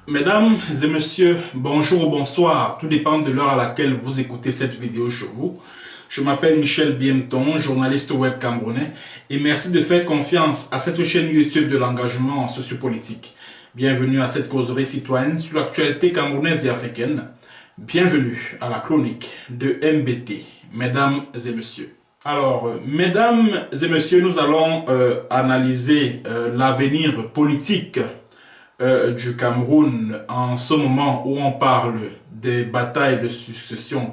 Mesdames et messieurs, bonjour ou bonsoir, tout dépend de l'heure à laquelle vous écoutez cette vidéo chez vous. Je m'appelle Michel Biemton, journaliste web camerounais, et merci de faire confiance à cette chaîne YouTube de l'engagement sociopolitique. Bienvenue à cette causerie citoyenne sur l'actualité camerounaise et africaine. Bienvenue à la chronique de MBT, mesdames et messieurs. Alors, mesdames et messieurs, nous allons analyser l'avenir politique du Cameroun en ce moment où on parle des batailles de succession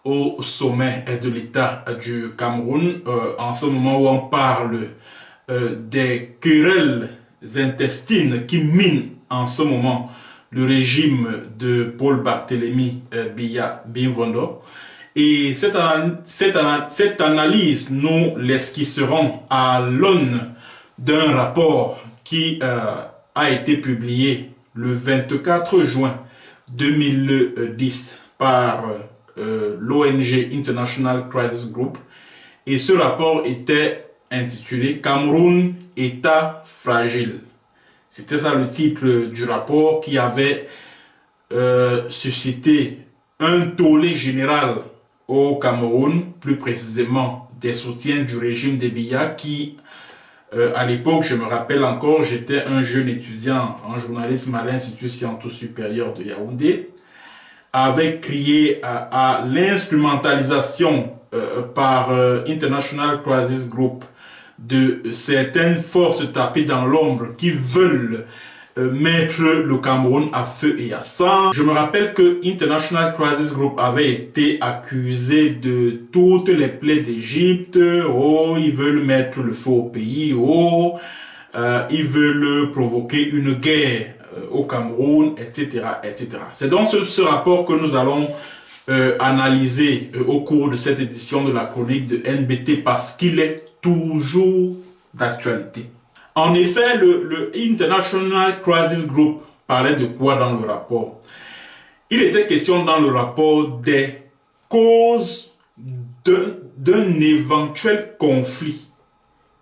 au sommet de l'État du Cameroun, en ce moment où on parle des querelles intestines qui minent en ce moment le régime de Paul Barthélémy Biya Bimvondo. Et cette analyse, nous l'esquisserons à l'aune d'un rapport qui a été publié le 24 juin 2010 par l'ONG International Crisis Group. Et ce rapport était intitulé Cameroun, État fragile. C'était ça le titre du rapport qui avait suscité un tollé général au Cameroun, plus précisément des soutiens du régime des Biya qui, à l'époque, je me rappelle encore, j'étais un jeune étudiant en journalisme à l'Institut Sciences Supérieur de Yaoundé, avait crié à l'instrumentalisation par International Crisis Group de certaines forces tapées dans l'ombre qui veulent mettre le Cameroun à feu et à sang. Je me rappelle que International Crisis Group avait été accusé de toutes les plaies d'Égypte. Oh, ils veulent mettre le feu au pays. Oh, ils veulent provoquer une guerre au Cameroun, etc., etc. C'est donc ce rapport que nous allons analyser au cours de cette édition de la chronique de NBT parce qu'il est toujours d'actualité. En effet, le International Crisis Group parlait de quoi dans le rapport? Il était question dans le rapport des causes d'un éventuel conflit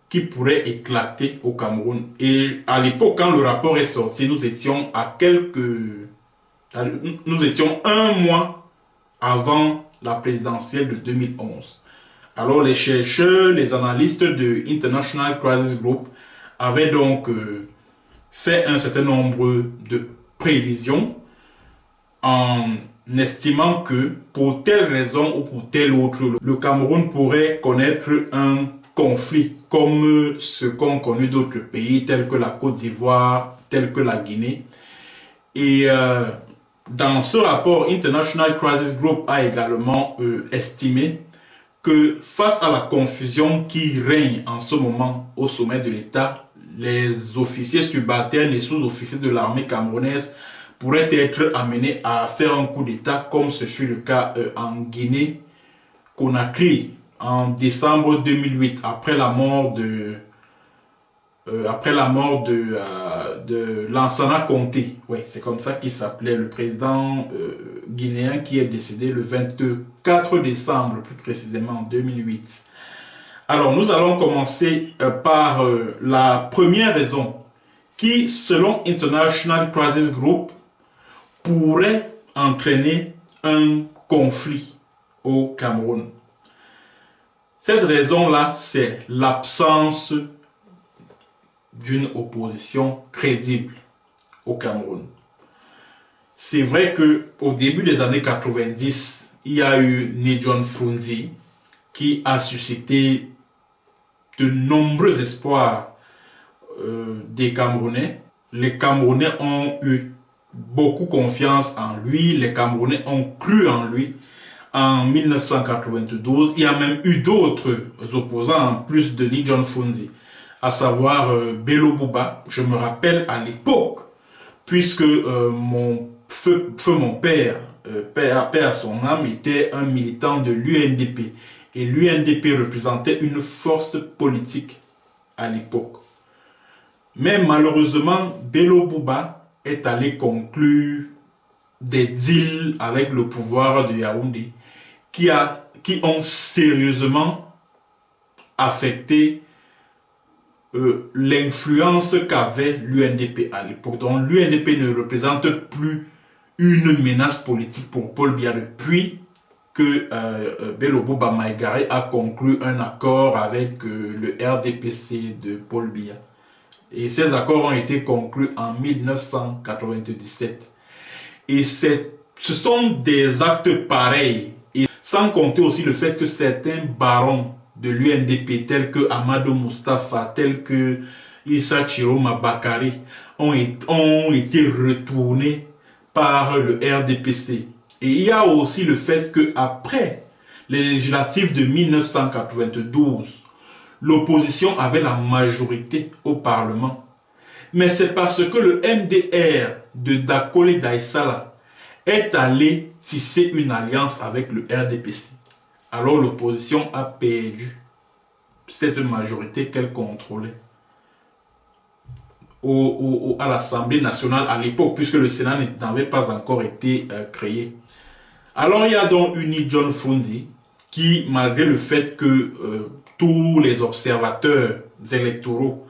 qui pourrait éclater au Cameroun. Et à l'époque, quand le rapport est sorti, nous étions un mois avant la présidentielle de 2011. Alors les chercheurs, les analystes de International Crisis Group avaient donc fait un certain nombre de prévisions en estimant que pour telle raison ou pour telle autre, le Cameroun pourrait connaître un conflit comme ce qu'ont connu d'autres pays tels que la Côte d'Ivoire, tels que la Guinée. Et dans ce rapport, International Crisis Group a également estimé que face à la confusion qui règne en ce moment au sommet de l'État, les officiers subalternes et sous-officiers de l'armée camerounaise pourraient être amenés à faire un coup d'État comme ce fut le cas en Guinée-Conakry en décembre 2008 après la mort de Lansana Conté. Ouais, c'est comme ça qu'il s'appelait, le président guinéen qui est décédé le 24 décembre, plus précisément en 2008. Alors, nous allons commencer par la première raison qui, selon International Crisis Group, pourrait entraîner un conflit au Cameroun. Cette raison-là, c'est l'absence d'une opposition crédible au Cameroun. C'est vrai qu'au début des années 90, il y a eu Nidjon Frunzi qui a suscité de nombreux espoirs des Camerounais. Les Camerounais ont eu beaucoup confiance en lui, les Camerounais ont cru en lui. En 1992, il y a même eu d'autres opposants en plus de Nidjon Frunzi, à savoir Bello Bouba. Je me rappelle à l'époque, puisque mon père, père son âme, était un militant de l'UNDP. Et l'UNDP représentait une force politique à l'époque. Mais malheureusement, Bello Bouba est allé conclure des deals avec le pouvoir de Yaoundé qui ont sérieusement affecté l'influence qu'avait l'UNDP à l'époque. Donc l'UNDP ne représente plus une menace politique pour Paul Biya depuis que Belobo Bamaïgare a conclu un accord avec le RDPC de Paul Biya. Et ces accords ont été conclus en 1997. Et ce sont des actes pareils. Et sans compter aussi le fait que certains barons de l'UNDP, tels que Amadou Moustapha, tels que Issa Chiroma Bakari, ont été retournés par le RDPC. Et il y a aussi le fait qu'après les législatives de 1992, l'opposition avait la majorité au Parlement. Mais c'est parce que le MDR de Dakole Daïsala est allé tisser une alliance avec le RDPC. Alors l'opposition a perdu cette majorité qu'elle contrôlait à l'Assemblée nationale à l'époque, puisque le Sénat n'avait pas encore été créé. Alors il y a donc Uni John Frunzi qui, malgré le fait que tous les observateurs électoraux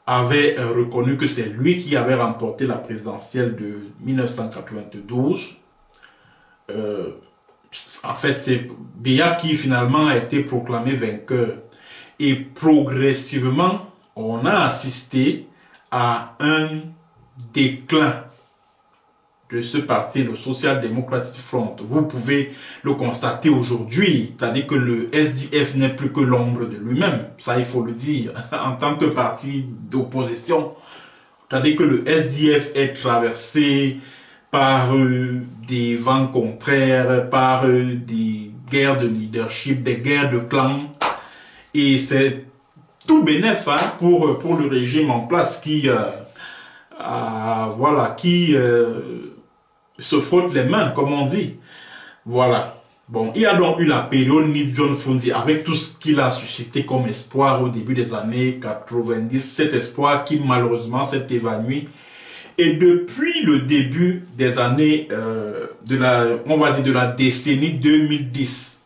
avaient reconnu que c'est lui qui avait remporté la présidentielle de 1992, en fait c'est Biya qui finalement a été proclamé vainqueur. Et progressivement, on a assisté à un déclin de ce parti, le Social Democratic Front. Vous pouvez le constater aujourd'hui, c'est-à-dire que le SDF n'est plus que l'ombre de lui-même, ça il faut le dire, en tant que parti d'opposition. C'est-à-dire que le SDF est traversé par des vents contraires, par des guerres de leadership, des guerres de clans, et c'est tout bénef pour le régime en place qui, voilà, qui se frotte les mains, comme on dit. Voilà. Bon, il y a donc eu la période Ni John Frunzi avec tout ce qu'il a suscité comme espoir au début des années 90, cet espoir qui malheureusement s'est évanoui. Et depuis le début des années on va dire de la décennie 2010,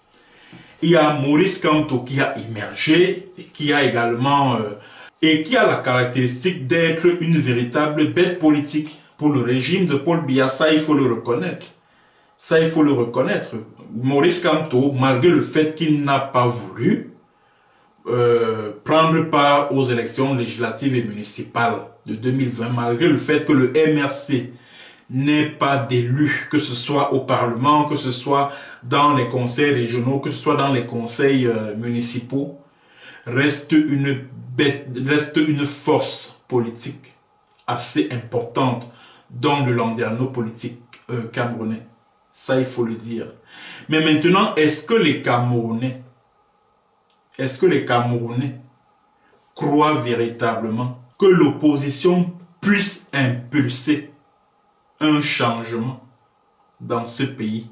il y a Maurice Kamto qui a émergé et qui a également et qui a la caractéristique d'être une véritable bête politique pour le régime de Paul Biya. Ça, il faut le reconnaître. Ça, il faut le reconnaître. Maurice Kamto, malgré le fait qu'il n'a pas voulu prendre part aux élections législatives et municipales de 2020, malgré le fait que le MRC n'ait pas d'élu, que ce soit au Parlement, que ce soit dans les conseils régionaux, que ce soit dans les conseils municipaux, reste une force politique assez importante dans le landerneau politique camerounais. Ça, il faut le dire. Mais maintenant, est-ce que les Camerounais croient véritablement que l'opposition puisse impulser un changement dans ce pays?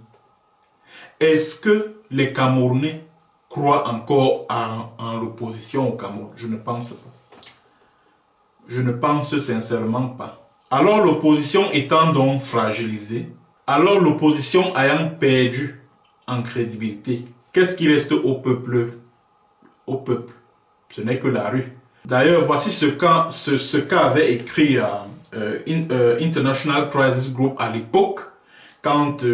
Est-ce que les Camerounais croient encore en l'opposition au Cameroun? Je ne pense pas. Je ne pense sincèrement pas. Alors l'opposition étant donc fragilisée, alors l'opposition ayant perdu en crédibilité, qu'est-ce qui reste au peuple? Au peuple, ce n'est que la rue. D'ailleurs, voici ce qu'avait écrit International Crisis Group à l'époque, quand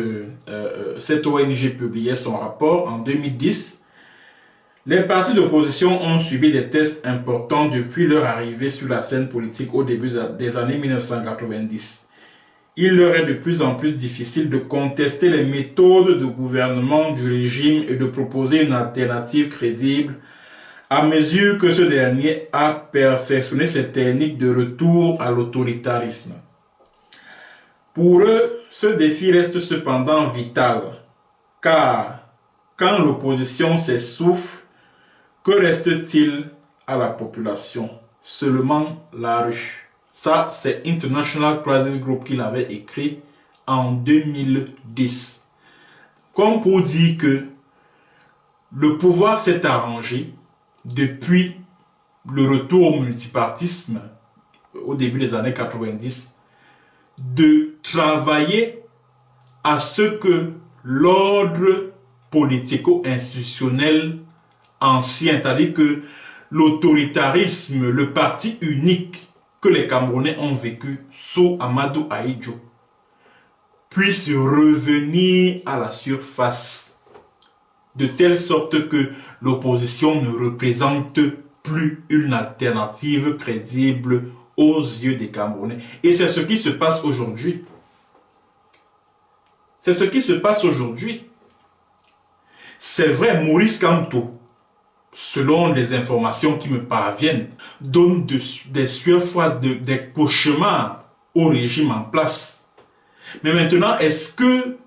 cette ONG publiait son rapport en 2010. Les partis d'opposition ont subi des tests importants depuis leur arrivée sur la scène politique au début des années 1990. Il leur est de plus en plus difficile de contester les méthodes de gouvernement du régime et de proposer une alternative crédible à mesure que ce dernier a perfectionné ses techniques de retour à l'autoritarisme. Pour eux, ce défi reste cependant vital, car quand l'opposition s'essouffle, que reste-t-il à la population? Seulement la rue. Ça, c'est International Crisis Group qui l'avait écrit en 2010. Comme pour dire que le pouvoir s'est arrangé depuis le retour au multipartisme au début des années 90, de travailler à ce que l'ordre politico-institutionnel ancien, c'est-à-dire que l'autoritarisme, le parti unique que les Camerounais ont vécu sous Amadou Ahidjo puisse revenir à la surface, de telle sorte que l'opposition ne représente plus une alternative crédible aux yeux des Camerounais. Et c'est ce qui se passe aujourd'hui. C'est ce qui se passe aujourd'hui. C'est vrai, Maurice Kamto, selon les informations qui me parviennent, donne des sueurs froides, des cauchemars au régime en place. Mais maintenant, est-ce que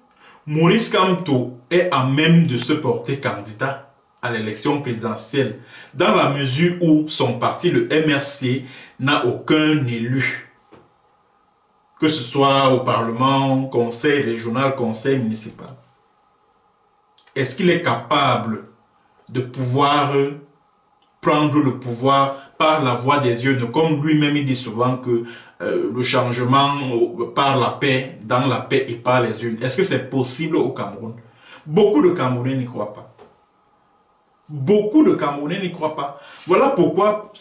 Maurice Kamto est à même de se porter candidat à l'élection présidentielle, dans la mesure où son parti, le MRC, n'a aucun élu, que ce soit au Parlement, conseil régional, conseil municipal? Est-ce qu'il est capable de pouvoir prendre le pouvoir par la voie des urnes, comme lui-même il dit souvent que le changement par la paix, dans la paix et par les urnes? Est-ce que c'est possible au Cameroun? Beaucoup de Camerounais n'y croient pas. Beaucoup de Camerounais n'y croient pas. Voilà pourquoi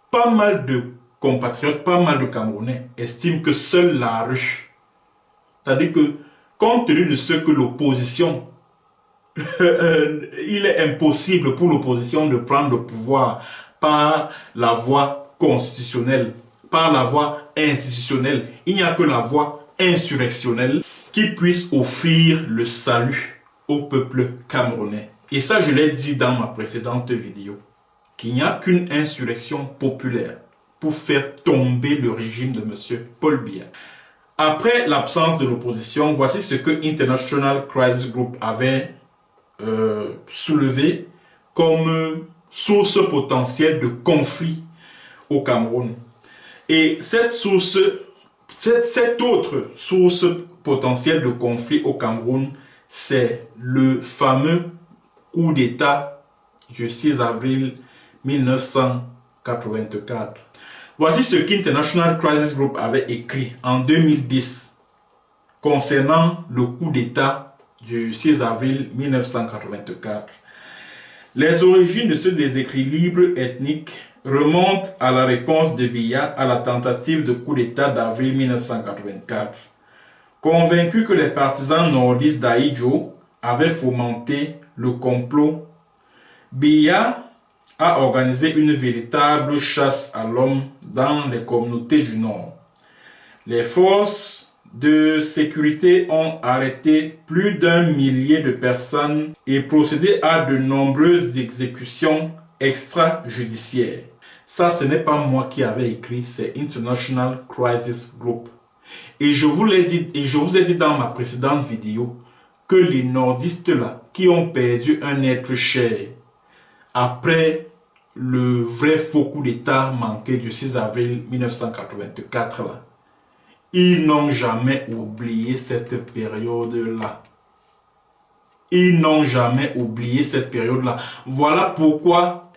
pas mal de compatriotes, pas mal de Camerounais estiment que seule la rue, c'est-à-dire que compte tenu de ce que l'opposition, il est impossible pour l'opposition de prendre le pouvoir par la voie constitutionnelle, par la voie institutionnelle. Il n'y a que la voie insurrectionnelle qui puisse offrir le salut au peuple camerounais. Et ça, je l'ai dit dans ma précédente vidéo, qu'il n'y a qu'une insurrection populaire pour faire tomber le régime de M. Paul Biya. Après l'absence de l'opposition, voici ce que International Crisis Group avait soulevé comme source potentielle de conflit au Cameroun. Et cette autre source potentielle de conflit au Cameroun, c'est le fameux coup d'État du 6 avril 1984. Voici ce qu'International Crisis Group avait écrit en 2010 concernant le coup d'État du 6 avril 1984. Les origines de ce déséquilibre ethnique remontent à la réponse de Biya à la tentative de coup d'État d'avril 1984. Convaincu que les partisans nordistes d'Ahidjo avaient fomenté le complot, Biya a organisé une véritable chasse à l'homme dans les communautés du Nord. Les forces de sécurité ont arrêté plus d'1 millier de personnes et procédé à de nombreuses exécutions extrajudiciaires. Ça, ce n'est pas moi qui avais écrit, c'est International Crisis Group. Et je vous l'ai dit, et je vous ai dit dans ma précédente vidéo, que les nordistes là, qui ont perdu un être cher après le vrai faux coup d'État manqué du 6 avril 1984 là, ils n'ont jamais oublié cette période-là. Ils n'ont jamais oublié cette période-là. Voilà pourquoi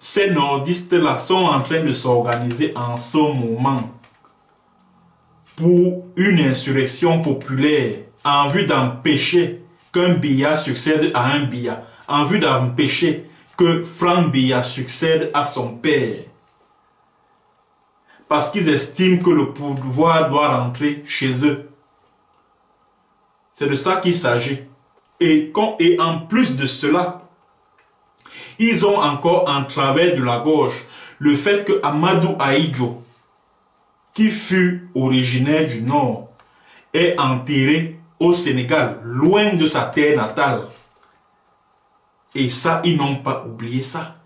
ces nordistes-là sont en train de s'organiser en ce moment pour une insurrection populaire en vue d'empêcher qu'un Biya succède à un Biya, en vue d'empêcher que Franck Biya succède à son père. Parce qu'ils estiment que le pouvoir doit rentrer chez eux. C'est de ça qu'il s'agit. Et en plus de cela, ils ont encore en travers de la gorge le fait que Amadou Ahidjo, qui fut originaire du Nord, est enterré au Sénégal, loin de sa terre natale. Et ça, ils n'ont pas oublié ça.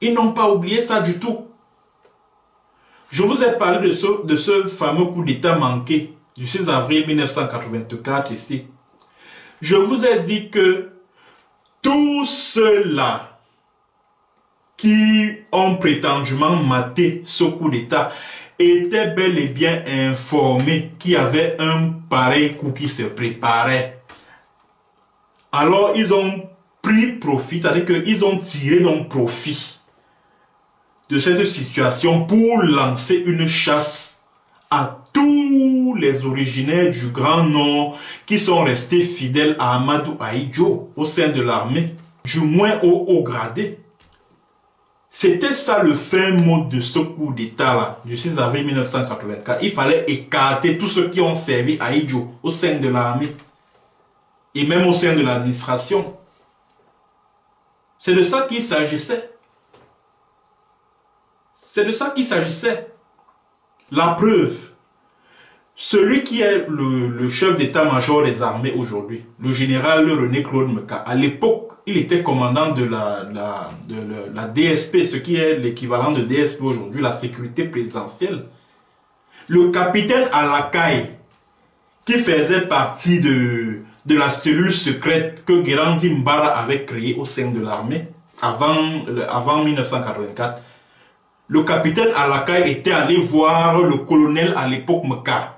Ils n'ont pas oublié ça du tout. Je vous ai parlé de ce fameux coup d'État manqué du 6 avril 1984 ici. Je vous ai dit que tous ceux-là qui ont prétendument maté ce coup d'État étaient bel et bien informés qu'il y avait un pareil coup qui se préparait. Alors ils ont pris profit, c'est-à-dire qu'ils ont tiré donc profit de cette situation pour lancer une chasse à tous les originaires du Grand Nord qui sont restés fidèles à Amadou Ahidjo au sein de l'armée. du moins au haut gradé. C'était ça le fin mot de ce coup d'État du 6 avril 1984. Il fallait écarter tous ceux qui ont servi à Idjo au sein de l'armée et même au sein de l'administration. C'est de ça qu'il s'agissait. C'est de ça qu'il s'agissait. La preuve, celui qui est le chef d'état-major des armées aujourd'hui, le général René-Claude Meka, à l'époque, il était commandant de la DSP, ce qui est l'équivalent de DSP aujourd'hui, la sécurité présidentielle. Le capitaine Alakaï, qui faisait partie de la cellule secrète que Guérandi Mbara avait créée au sein de l'armée avant 1984, le capitaine Alakaï était allé voir le colonel à l'époque Meka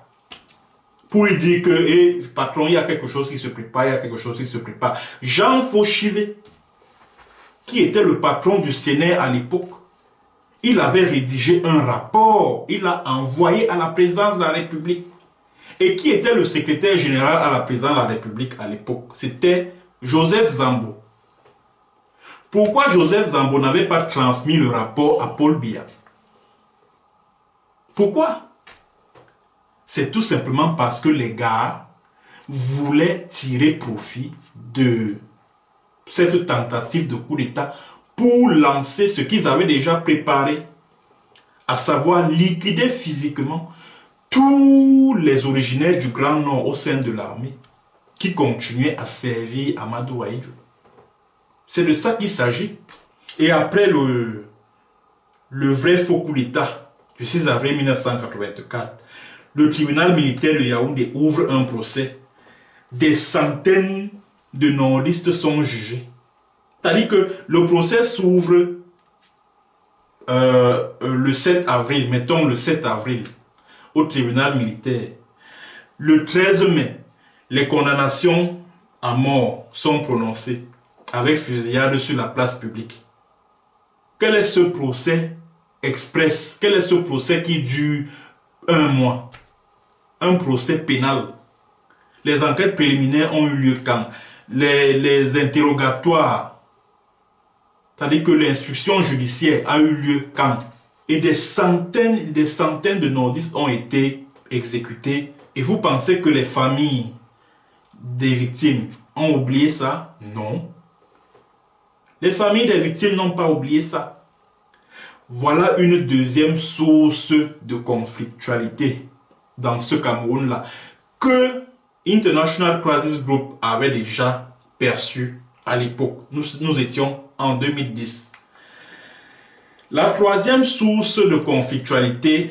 pour lui dire que, patron, il y a quelque chose qui se prépare, il y a quelque chose qui se prépare. Jean Fauchivé, qui était le patron du Sénat à l'époque, il avait rédigé un rapport, il l'a envoyé à la présidence de la République. Et qui était le secrétaire général à la présidence de la République à l'époque? C'était Joseph Zambo. Pourquoi Joseph Zambo n'avait pas transmis le rapport à Paul Biya? Pourquoi? C'est tout simplement parce que les gars voulaient tirer profit de cette tentative de coup d'État pour lancer ce qu'ils avaient déjà préparé, à savoir liquider physiquement tous les originaires du Grand Nord au sein de l'armée qui continuaient à servir Amadou Ahidjo. C'est de ça qu'il s'agit. Et après le vrai faux coup d'État du 6 avril 1984, le tribunal militaire de Yaoundé ouvre un procès. Des centaines de nordistes sont jugés. C'est-à-dire que le procès s'ouvre le 7 avril, mettons le 7 avril, au tribunal militaire. Le 13 mai, les condamnations à mort sont prononcées avec fusillade sur la place publique. Quel est ce procès express? Quel est ce procès qui dure un mois? Un procès pénal. Les enquêtes préliminaires ont eu lieu quand? Les interrogatoires, c'est-à-dire que l'instruction judiciaire a eu lieu quand? Et des centaines de nordistes ont été exécutés. Et vous pensez que les familles des victimes ont oublié ça? Non. Les familles des victimes n'ont pas oublié ça. Voilà une deuxième source de conflictualité dans ce Cameroun-là que International Crisis Group avait déjà perçu à l'époque. Nous étions en 2010. La troisième source de conflictualité,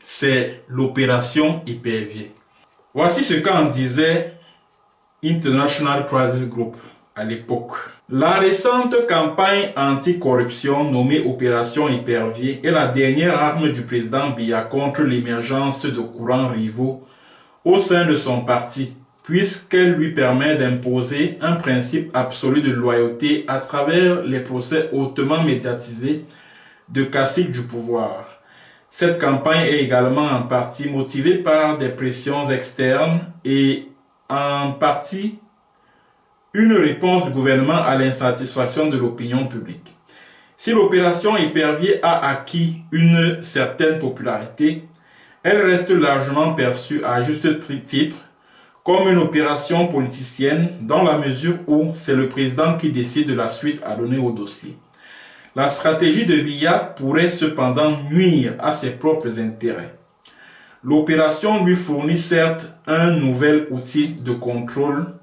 c'est l'opération Épervier. Voici ce qu'en disait International Crisis Group à l'époque. La récente campagne anticorruption nommée Opération Épervier est la dernière arme du président Biya contre l'émergence de courants rivaux au sein de son parti, puisqu'elle lui permet d'imposer un principe absolu de loyauté à travers les procès hautement médiatisés de caciques du pouvoir. Cette campagne est également en partie motivée par des pressions externes et en partie une réponse du gouvernement à l'insatisfaction de l'opinion publique. Si l'opération Épervier a acquis une certaine popularité, elle reste largement perçue à juste titre comme une opération politicienne dans la mesure où c'est le président qui décide de la suite à donner au dossier. La stratégie de Biya pourrait cependant nuire à ses propres intérêts. L'opération lui fournit certes un nouvel outil de contrôle,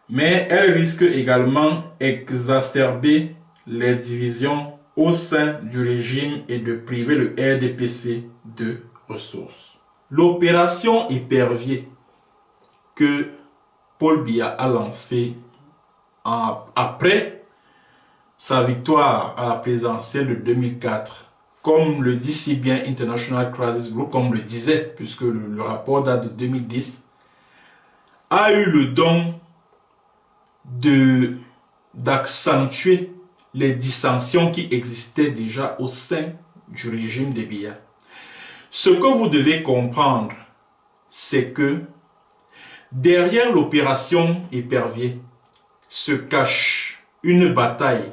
mais elle risque également d'exacerber les divisions au sein du régime et de priver le RDPC de ressources. L'opération Épervier que Paul Biya a lancée après sa victoire à la présidentielle de 2004, comme le dit si bien International Crisis Group, comme le disait, puisque le rapport date de 2010, a eu le don d'accentuer les dissensions qui existaient déjà au sein du régime de Biya. Ce que vous devez comprendre, c'est que derrière l'opération Épervier se cache une bataille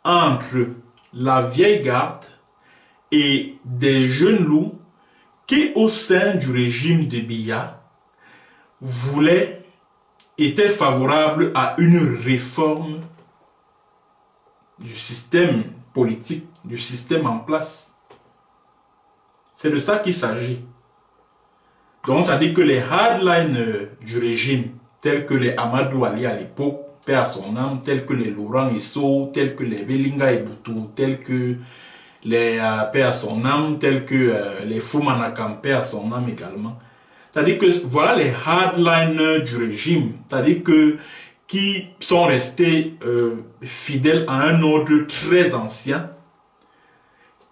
entre la vieille garde et des jeunes loups qui, au sein du régime de Biya, étaient favorables à une réforme du système politique, du système en place. C'est de ça qu'il s'agit. Donc, ça dit que les hardliners du régime, tels que les Amadou Ali à l'époque, paix à son âme, tels que les Laurent Esso, tels que les Belinga Eboutou, tels que les paix à son âme, tels que les Foumanakam, paix à son âme également. C'est-à-dire que voilà les hardliners du régime, c'est-à-dire que qui sont restés fidèles à un ordre très ancien,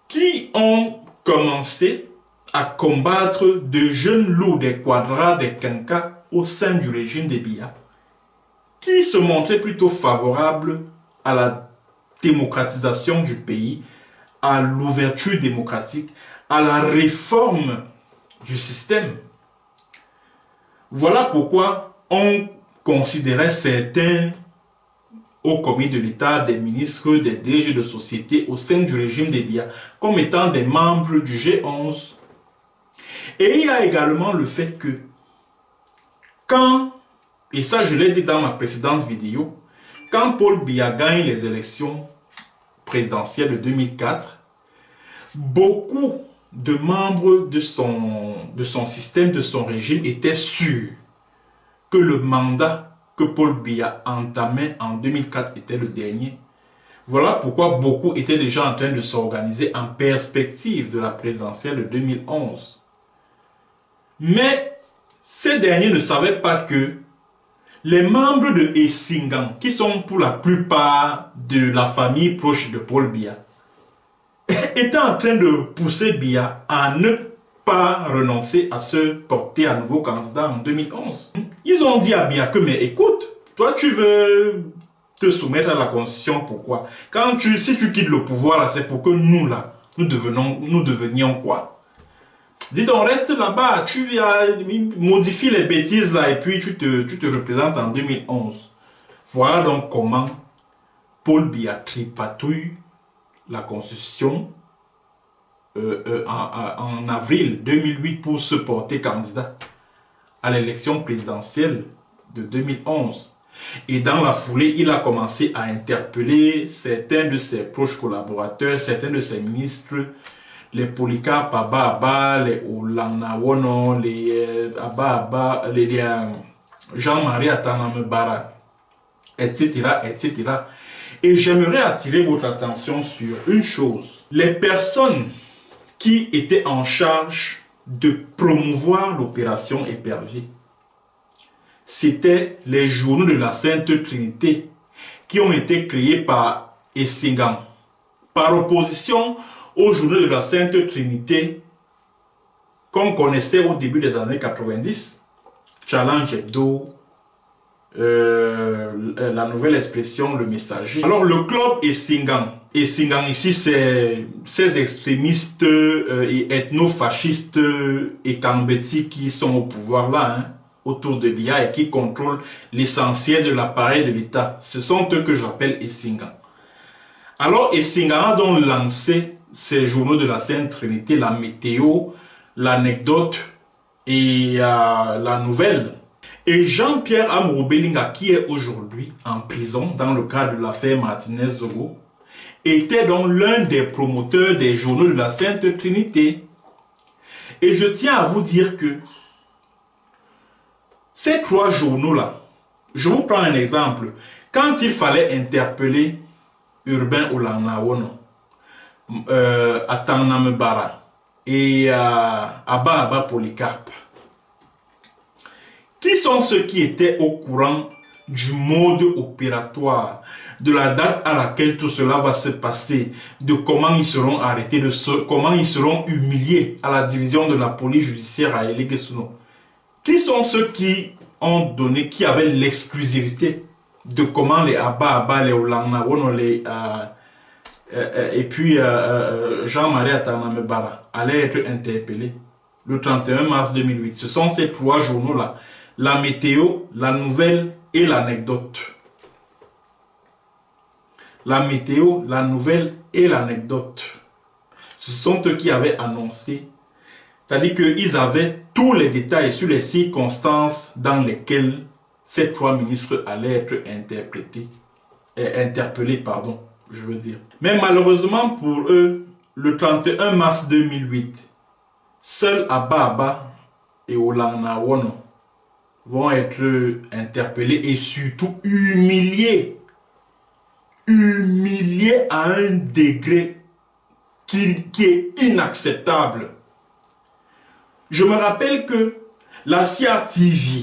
qui ont commencé à combattre de jeunes loups des quadras, des Kenkas au sein du régime des Biya, qui se montraient plutôt favorables à la démocratisation du pays, à l'ouverture démocratique, à la réforme du système. Voilà pourquoi on considérait certains au commis de l'État, des ministres, des DG de société au sein du régime des Biya comme étant des membres du G11. Et il y a également le fait que quand, et ça je l'ai dit dans ma précédente vidéo, quand Paul Biya gagne les élections présidentielles de 2004, beaucoup de membres de son système, de son régime étaient sûrs que le mandat que Paul Biya entamait en 2004 était le dernier. Voilà pourquoi beaucoup étaient déjà en train de s'organiser en perspective de la présidentielle de 2011. Mais ces derniers ne savaient pas que les membres de Essingan, qui sont pour la plupart de la famille proche de Paul Biya, étaient en train de pousser Biya à ne pas renoncer à se porter à nouveau candidat en 2011. Ils ont dit à Biya que, mais écoute, toi tu veux te soumettre à la constitution, pourquoi? Si tu quittes le pouvoir, c'est pour que nous là, nous devenions quoi? Dis donc, reste là-bas, tu viens modifier les bêtises là et puis tu te représentes en 2011. Voilà donc comment Paul Biya tripatouille la constitution en avril 2008 pour se porter candidat à l'élection présidentielle de 2011. Et dans la foulée, il a commencé à interpeller certains de ses proches collaborateurs, certains de ses ministres, les Polycarpe Abba, les Olanawono, les les Jean-Marie Atanamebara, etc., etc. Et j'aimerais attirer votre attention sur une chose. Les personnes qui étaient en charge de promouvoir l'opération Épervier, c'était les journaux de la Sainte Trinité qui ont été créés par Essingan, par opposition aux journaux de la Sainte Trinité qu'on connaissait au début des années 90, Challenge Hebdo, la nouvelle expression, le messager. Alors le club Essingan ici, c'est ces extrémistes et ethno-fascistes et Kambeti qui sont au pouvoir là, hein, autour de Biya et qui contrôlent l'essentiel de l'appareil de l'État. Ce sont eux que j'appelle Essingan. Alors Essingan a donc lancé ces journaux de la Sainte Trinité, la météo, l'anecdote et la nouvelle. Et Jean-Pierre Amourou Belinga, qui est aujourd'hui en prison dans le cadre de l'affaire Martinez-Zogo, était donc l'un des promoteurs des journaux de la Sainte Trinité. Et je tiens à vous dire que ces trois journaux-là, je vous prends un exemple. Quand il fallait interpeller Urbain Olanawono, Atanamebara et Abba Polycarpe, qui sont ceux qui étaient au courant du mode opératoire, de la date à laquelle tout cela va se passer, de comment ils seront arrêtés, comment ils seront humiliés à la division de la police judiciaire à Elegesuno? Qui sont ceux qui ont donné, qui avaient l'exclusivité de comment les Abba, les Olanawono, et puis Jean-Marie Atanamebara allaient être interpellés le 31 mars 2008. Ce sont ces trois journaux-là, la météo, la nouvelle et l'anecdote. la météo, la nouvelle et l'anecdote. Ce sont eux qui avaient annoncé. C'est-à-dire qu'ils avaient tous les détails sur les circonstances dans lesquelles ces 3 ministres allaient être interpellés, pardon, je veux dire. Mais malheureusement pour eux, le 31 mars 2008, seuls Abba Abba et Olangna Wono vont être interpellés et surtout humiliés. Humiliés à un degré qui est inacceptable. Je me rappelle que la CIA TV,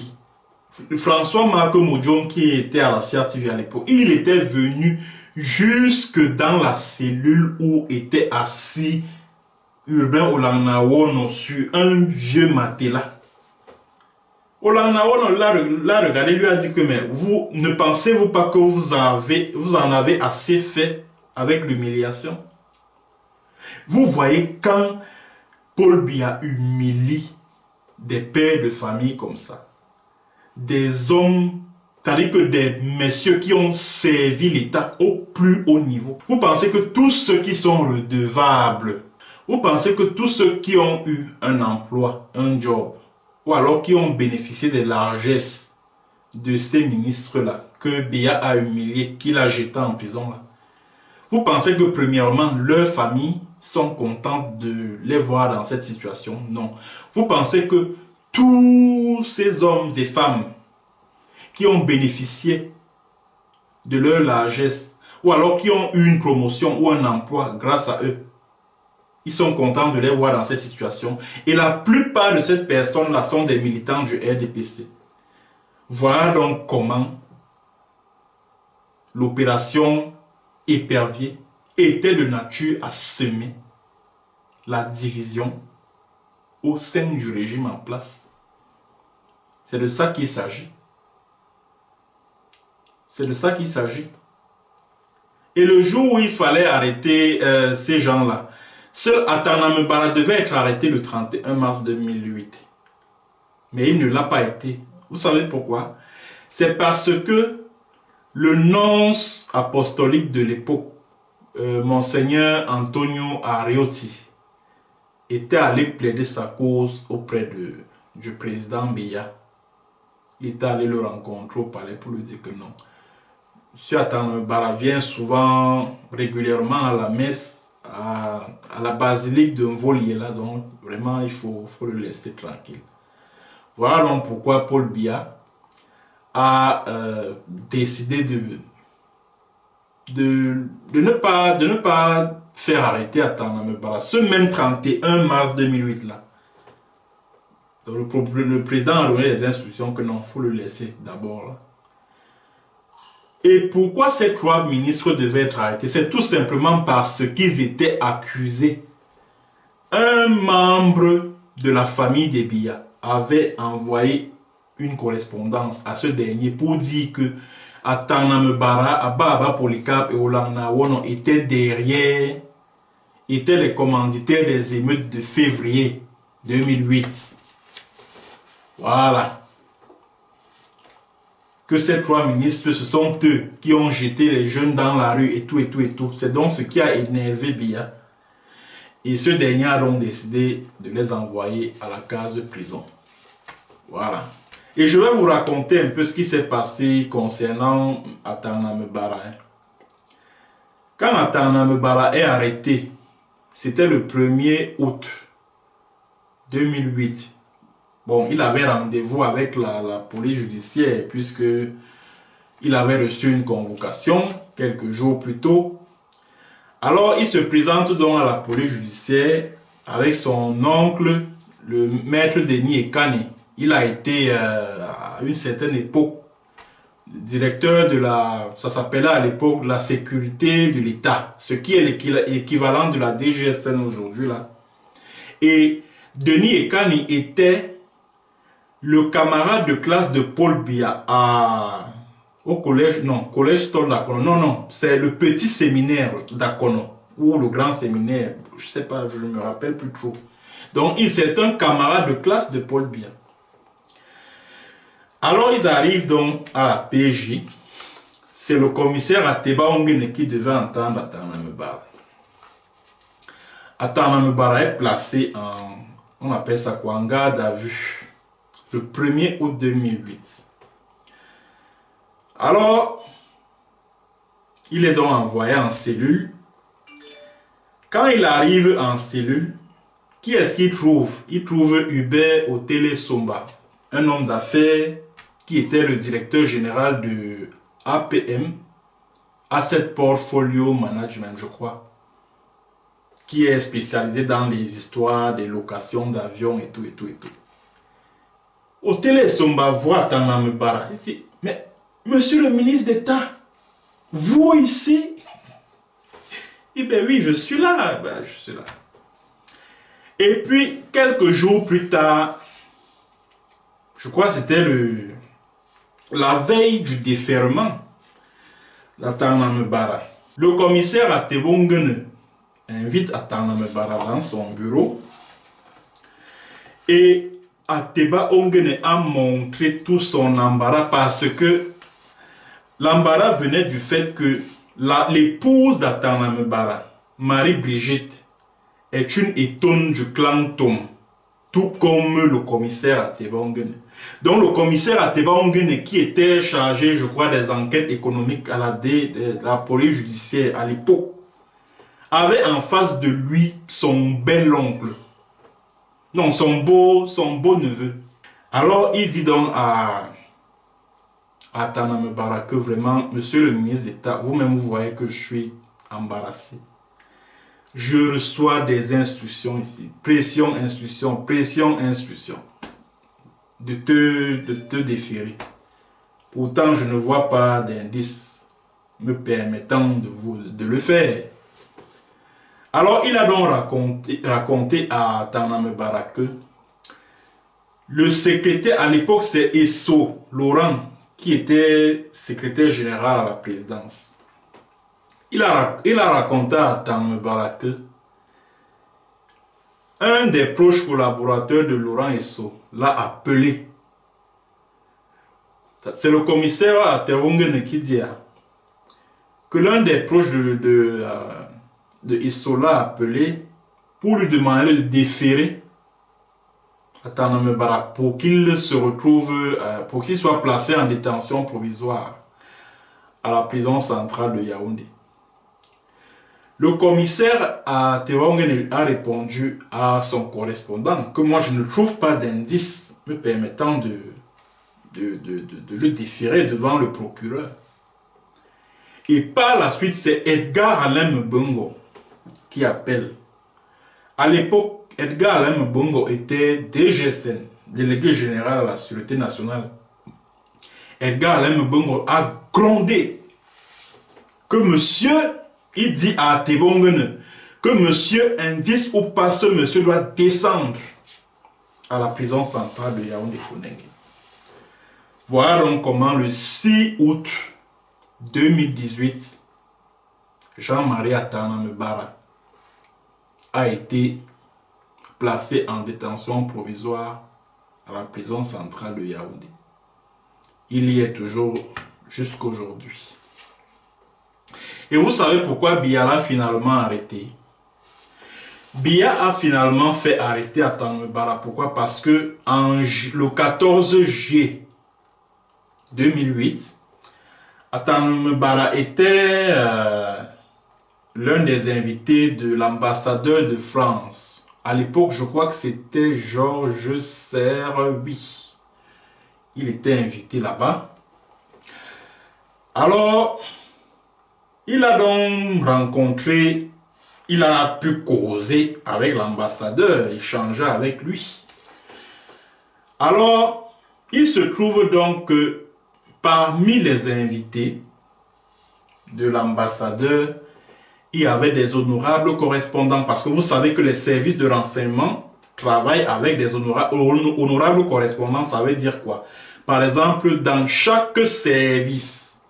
François-Marc Modjon qui était à la CIA TV à l'époque, il était venu jusque dans la cellule où était assis Urbain Olangna Wono sur un vieux matelas. Olangna Wono l'a regardé, lui a dit que mais vous ne pensez-vous pas que vous en avez assez fait avec l'humiliation? Vous voyez quand Paul Biya humilie des pères de famille comme ça, des hommes, c'est-à-dire que des messieurs qui ont servi l'État au plus haut niveau. Vous pensez que tous ceux qui sont redevables, vous pensez que tous ceux qui ont eu un emploi, un job, ou alors qui ont bénéficié des largesses de ces ministres-là, que Biya a humilié, qu'il a jeté en prison là, vous pensez que premièrement, leurs familles sont contentes de les voir dans cette situation? Non. Vous pensez que tous ces hommes et femmes qui ont bénéficié de leur largesse, ou alors qui ont eu une promotion ou un emploi grâce à eux, ils sont contents de les voir dans cette situation? Et la plupart de ces personnes-là sont des militants du RDPC. Voilà donc comment l'opération Épervier était de nature à semer la division au sein du régime en place. C'est de ça qu'il s'agit. C'est de ça qu'il s'agit. Et le jour où il fallait arrêter ces gens-là, seul Ataname Bara devait être arrêté le 31 mars 2008. Mais il ne l'a pas été. Vous savez pourquoi? C'est parce que le nonce apostolique de l'époque, Monseigneur Antonio Ariotti, était allé plaider sa cause auprès du président Biya. Il était allé le rencontrer au palais pour lui dire que non. M. Ataname Bara vient souvent, régulièrement à la messe, à la basilique de Mvoliela, donc vraiment il faut le laisser tranquille. Voilà donc pourquoi Paul Biya a décidé de ne pas faire arrêter Ataname Bara ce même 31 mars 2008 là. Donc le président a donné les instructions que non, il faut le laisser d'abord là. Et pourquoi ces 3 ministres devaient être arrêtés? C'est tout simplement parce qu'ils étaient accusés. Un membre de la famille des Biya avait envoyé une correspondance à ce dernier pour dire que Ataname Bara, Abba Abba Polycarpe et Olangna Wono étaient les commanditaires des émeutes de février 2008. Voilà. Que ces 3 ministres, ce sont eux qui ont jeté les jeunes dans la rue et tout et tout et tout. C'est donc ce qui a énervé Biya. Et ce dernier a donc décidé de les envoyer à la case prison. Voilà. Et je vais vous raconter un peu ce qui s'est passé concernant Ataname Bara. Quand Ataname Bara est arrêté, c'était le 1er août 2008. Bon, il avait rendez-vous avec la police judiciaire puisque il avait reçu une convocation quelques jours plus tôt. Alors, il se présente donc à la police judiciaire avec son oncle, le maître Denis Ekane. Il a été à une certaine époque directeur de ça s'appelait à l'époque la sécurité de l'État, ce qui est l'équivalent de la DGSN aujourd'hui là. Et Denis Ekane était le camarade de classe de Paul Biya au collège, non, collège Stol d'Akono, non, c'est le petit séminaire d'Akono, ou le grand séminaire, je sais pas, je ne me rappelle plus trop. Donc, c'est un camarade de classe de Paul Biya. Alors, ils arrivent donc à la PJ. c'est le commissaire Ateba Ongene qui devait entendre Atana Mbara. Atana Mbara est placé en, on appelle ça quoi, en garde à vue, le 1er août 2008. Alors, il est donc envoyé en cellule. Quand il arrive en cellule, qui est-ce qu'il trouve? Il trouve Hubert Otele Somba, un homme d'affaires qui était le directeur général de APM, Asset Portfolio Management, je crois, qui est spécialisé dans les histoires des locations d'avions et tout, et tout, et tout. Otele Somba voit Atana Mbara. Il dit, mais monsieur le ministre d'État, vous ici? Il dit, ben oui, je suis là. Ben, je suis là. Et puis, quelques jours plus tard, je crois que c'était la veille du déferment d'Atana Mbara, le commissaire Ateba Ongene invite Atana Mbara dans son bureau et Ateba Ongene a montré tout son embarras parce que l'embarras venait du fait que l'épouse d'Atana Mbara, Marie-Brigitte, est une étonne du clan Tom, tout comme le commissaire Ateba Ongene. Donc le commissaire Ateba Ongene, qui était chargé, je crois, des enquêtes économiques à de la police judiciaire à l'époque, avait en face de lui son bel oncle. Non, son beau neveu. Alors il dit donc à Atana Mbara que vraiment, monsieur le ministre d'État, vous-même vous voyez que je suis embarrassé. Je reçois des instructions ici. Pression, instruction, pression, instruction. De te déférer. Pourtant, je ne vois pas d'indice me permettant de le faire. Alors, il a donc raconté à Atana Mbara que le secrétaire, à l'époque, c'est Esso Laurent, qui était secrétaire général à la présidence. Il a raconté à Atana Mbara que un des proches collaborateurs de Laurent Esso l'a appelé. C'est le commissaire Ateba Ongene qui dit que l'un des proches de Esso l'a appelé pour lui demander de déférer Atana Mbara pour qu'il se retrouve, pour qu'il soit placé en détention provisoire à la prison centrale de Yaoundé. Le commissaire Ateba Ongene a répondu à son correspondant que moi je ne trouve pas d'indice me permettant de le déférer devant le procureur. Et par la suite, c'est Edgar Alain Mbongo qui appelle. À l'époque, Edgar Alain Mbongo était DGSN, délégué général à la Sûreté nationale. Edgar Alain Mbongo a grondé que monsieur, il dit à Ateba Ongene que monsieur, indice ou pas, ce monsieur doit descendre à la prison centrale de Yaoundé-Konenge. Voilà donc comment le 6 août 2018, Jean-Marie Atana Mbara a été placé en détention provisoire à la prison centrale de Yaoundé. Il y est toujours jusqu'aujourd'hui. Et vous savez pourquoi Biya l'a finalement arrêté? Biya a finalement fait arrêter Atana Mbara. Pourquoi? Parce que le 14 juillet 2008, Atana Mbara était l'un des invités de l'ambassadeur de France. À l'époque, je crois que c'était Georges Servi. Il était invité là-bas. Alors, il a donc rencontré, il a pu causer avec l'ambassadeur, échanger avec lui. Alors, il se trouve donc que parmi les invités de l'ambassadeur, il y avait des honorables correspondants. Parce que vous savez que les services de renseignement travaillent avec des honorables correspondants. Ça veut dire quoi? Par exemple, dans chaque service,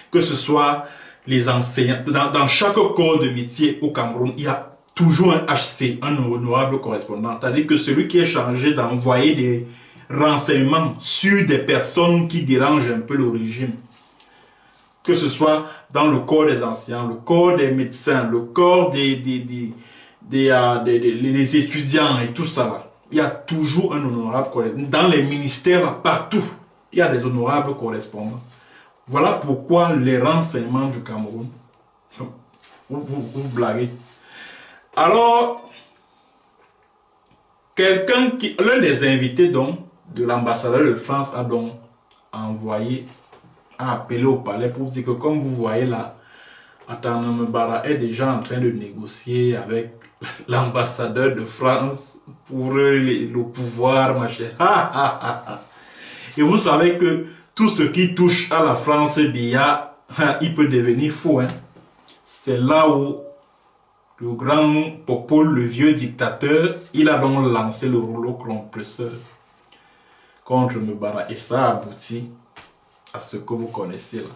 que ce soit les enseignants, dans chaque corps de métier au Cameroun, il y a toujours un HC, un honorable correspondant. C'est-à-dire que celui qui est chargé d'envoyer des renseignements sur des personnes qui dérangent un peu le régime. que ce soit dans le corps des enseignants, le corps des médecins, le corps les étudiants et tout ça là. Il y a toujours un honorable correspondant. Dans les ministères, là, partout, il y a des honorables correspondants. Voilà pourquoi les renseignements du Cameroun, vous blaguez. Alors, l'un des invités donc, de l'ambassadeur de France a donc envoyé, a appelé au palais pour dire que comme vous voyez là, Atana Bara est déjà en train de négocier avec l'ambassadeur de France pour le pouvoir, machin. Et vous savez que tout ce qui touche à la France, Biya, il peut devenir fou. Hein. C'est là où le grand Popol, le vieux dictateur, il a donc lancé le rouleau compresseur contre Mbara. Et ça a abouti à ce que vous connaissez là.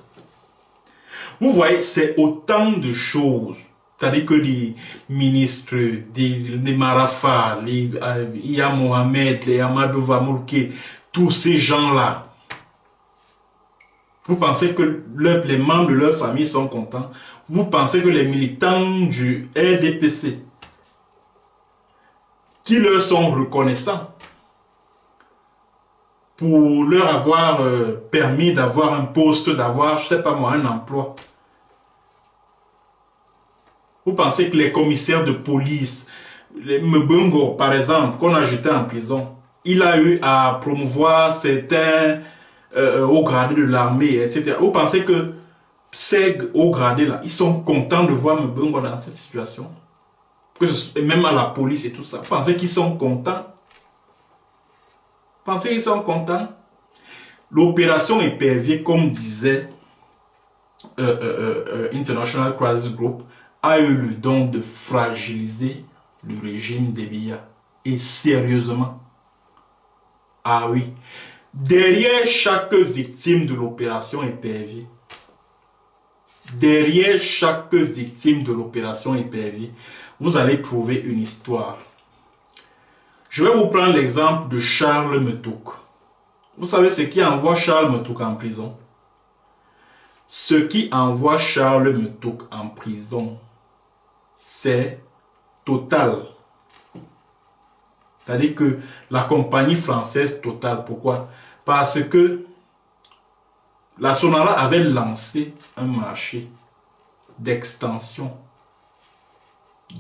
Vous voyez, c'est autant de choses. C'est-à-dire que les ministres, les Marafa, les Iya Mohamed, les Amadou Vamourke, tous ces gens-là, vous pensez que les membres de leur famille sont contents? Vous pensez que les militants du RDPC, qui leur sont reconnaissants pour leur avoir permis d'avoir un poste, d'avoir, je ne sais pas moi, un emploi? Vous pensez que les commissaires de police, les Mbungo par exemple, qu'on a jeté en prison, il a eu à promouvoir certains hauts gradés de l'armée, etc. Vous pensez que ces hauts gradés là, ils sont contents de voir Mbungo dans cette situation? Et même à la police et tout ça. Vous pensez qu'ils sont contents? Vous pensez qu'ils sont contents? L'opération Épervier, comme disait International Crisis Group, a eu le don de fragiliser le régime des Biya. Et sérieusement. Ah oui. Derrière chaque victime de l'opération Épervier, vous allez trouver une histoire. Je vais vous prendre l'exemple de Charles Metouk. Vous savez ce qui envoie Charles Metouk en prison? Ce qui envoie Charles Metouk en prison, c'est Total. C'est-à-dire que la compagnie française Total, pourquoi? Parce que la Sonara avait lancé un marché d'extension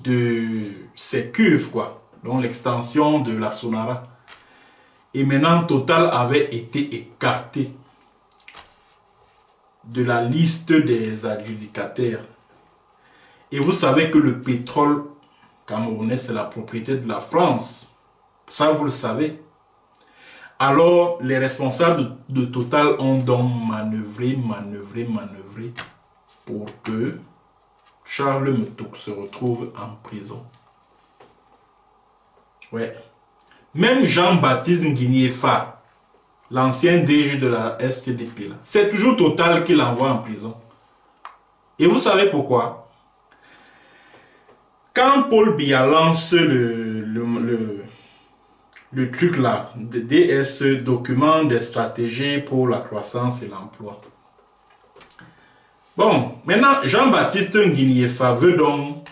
de ses cuves, quoi. Donc l'extension de la Sonara. Et maintenant, Total avait été écarté de la liste des adjudicataires. Et vous savez que le pétrole camerounais, c'est la propriété de la France. Ça, vous le savez. Alors, les responsables de Total ont donc manœuvré pour que Charles Metouk se retrouve en prison. Ouais. Même Jean-Baptiste Nguyefa, l'ancien DG de la STDP, c'est toujours Total qui l'envoie en prison. Et vous savez pourquoi? Quand Paul Biya lance le truc là, DS, document des stratégies pour la croissance et l'emploi. Bon, maintenant, Jean-Baptiste Nguyefa veut donc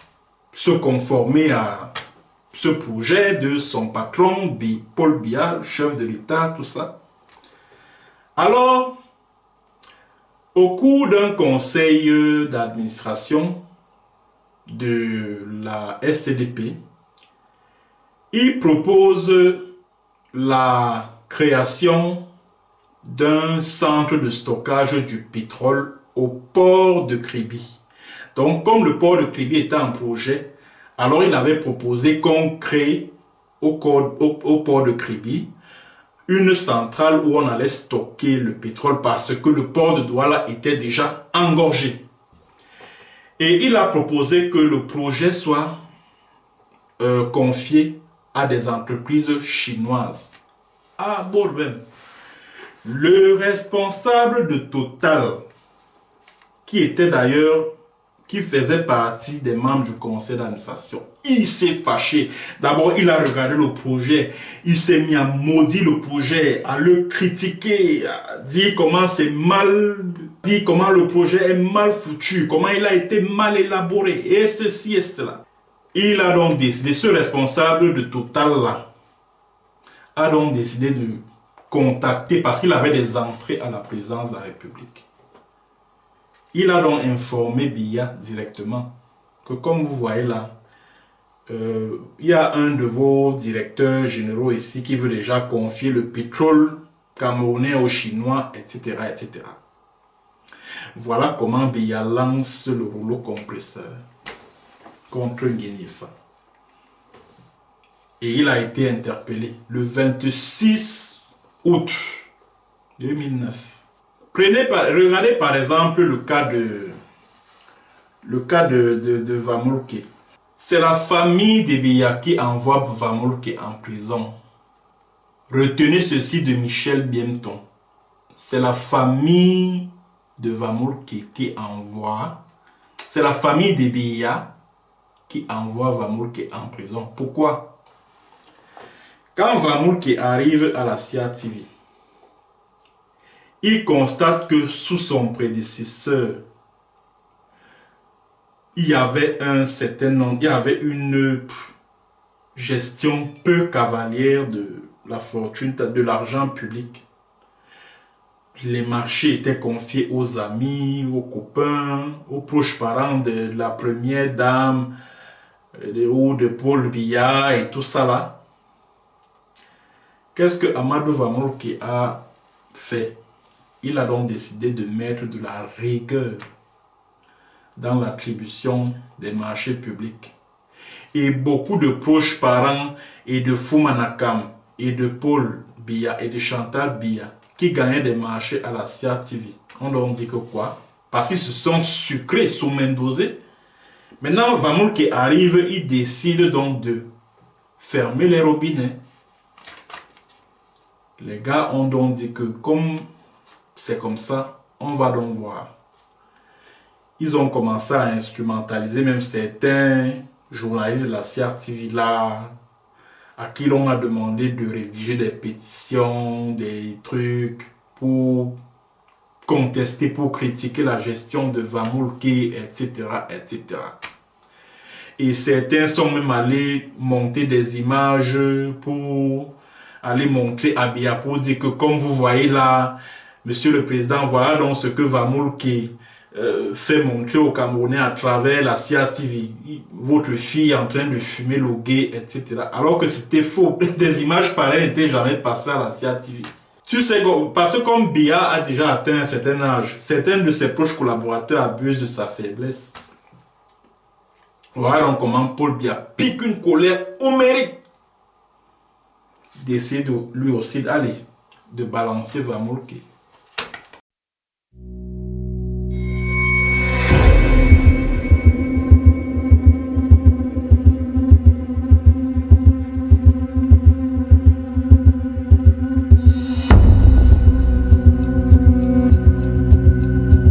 se conformer à ce projet de son patron, Paul Biya, chef de l'État, tout ça. Alors, au cours d'un conseil d'administration de la SCDP, il propose la création d'un centre de stockage du pétrole au port de Kribi. Donc, comme le port de Kribi était un projet, alors il avait proposé qu'on crée au port de Kribi une centrale où on allait stocker le pétrole parce que le port de Douala était déjà engorgé. Et il a proposé que le projet soit confié à des entreprises chinoises. Ah bon, même. Le responsable de Total, qui était d'ailleurs qui faisait partie des membres du conseil d'administration. Il s'est fâché. D'abord, il a regardé le projet. Il s'est mis à maudire le projet, à le critiquer, à dire comment c'est mal, dire comment le projet est mal foutu, comment il a été mal élaboré, et ceci et cela. Il a donc décidé, ce responsable de Total là, a donc décidé de contacter, parce qu'il avait des entrées à la présidence de la République. Il a donc informé Biya directement que, comme vous voyez là, il y a un de vos directeurs généraux ici qui veut déjà confier le pétrole camerounais aux Chinois, etc., etc. Voilà comment Biya lance le rouleau compresseur contre Nguyen-Fa. Et il a été interpellé le 26 août 2009. Regardez par exemple le cas de Vamulke. C'est la famille de Biya qui envoie Vamulke en prison. Retenez ceci de Michel Biemton. C'est la famille de Vamulke qui envoie. C'est la famille de Biya qui envoie Vamulke en prison. Pourquoi? Quand Vamulke arrive à la CIA TV, il constate que sous son prédécesseur, il y avait un certain nombre, il y avait une gestion peu cavalière de la fortune, de l'argent public. Les marchés étaient confiés aux amis, aux copains, aux proches parents de la première dame, ou de Paul Biya et tout ça là. Qu'est-ce que Amadou Vamulke a fait? Il a donc décidé de mettre de la rigueur dans l'attribution des marchés publics. Et beaucoup de proches parents et de Foumanakam et de Paul Biya et de Chantal Biya qui gagnaient des marchés à la CIA TV. On leur dit que quoi? Parce qu'ils se sont sucrés, sous Mendozé. Maintenant, Vamulke arrive, il décide donc de fermer les robinets. Les gars ont donc dit que comme c'est comme ça, on va donc voir. Ils ont commencé à instrumentaliser même certains journalistes de la CRTV là, à qui l'on a demandé de rédiger des pétitions, des trucs pour contester, pour critiquer la gestion de Vamulke, etc., etc. Et certains sont même allés monter des images pour aller montrer à Biya pour dire que comme vous voyez là, Monsieur le Président, voilà donc ce que Vamulke fait montrer aux Camerounais à travers la CIA TV. Votre fille en train de fumer le gay, etc. Alors que c'était faux. Des images pareilles n'étaient jamais passées à la CIA TV. Tu sais, parce que comme Biya a déjà atteint un certain âge, certains de ses proches collaborateurs abusent de sa faiblesse. Voilà donc comment Paul Biya pique une colère homérique d'essayer de lui aussi d'aller, de balancer Vamulke.